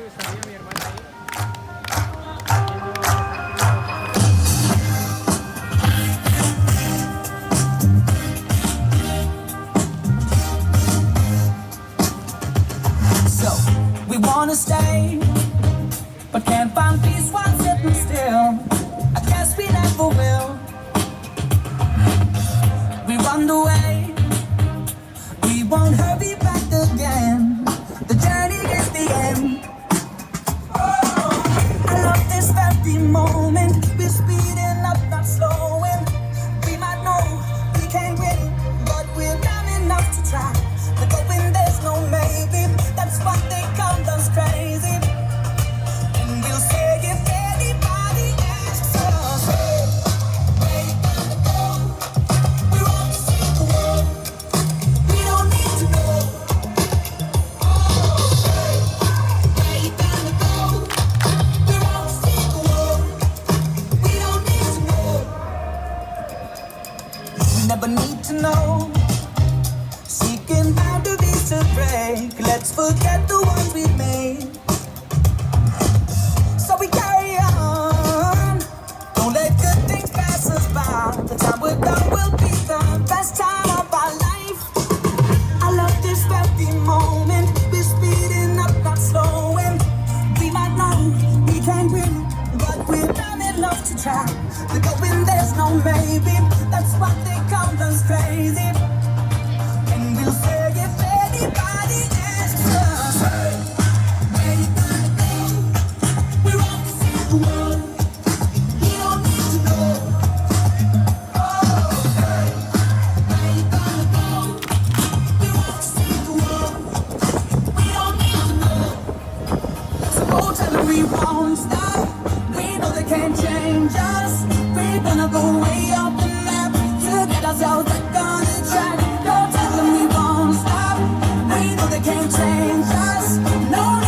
estaría mi hermana ahí. So, we wanna stay, but can't find peace while sitting still. I guess we never will. We run away, we won't hurry back again. The journey is the end. Oh, I love this very moment. We're speeding up, not slowing. We might know we can't win, but we're dumb enough to try. But going there's no maybe. That's what they call us crazy. And we'll say if anybody asks us, where you gonna go? We're off to see the world. We don't need to know. Where you gonna go? We're off to see the world. We don't need to know. We never need to know. Seeking boundaries to break. Let's forget the ones we've made. So we carry on. Don't let good things pass us by. The time we're done will be the best time of our life. I love this very moment. We're speeding up, not slowing. We might know we can't win, but we're dumb enough to try. We're going, there's no maybe. That's what they call us crazy. And we'll say if anybody asks us, where you gonna go? We're off to see the world. We don't need to know. Where you gonna go? We're off to see the world. We don't need to know. So go tell them we won't stop. We know they can't change us. We're gonna go way up the map to get ourselves back on the track. Don't tell them we won't stop. We know they can't change us. No.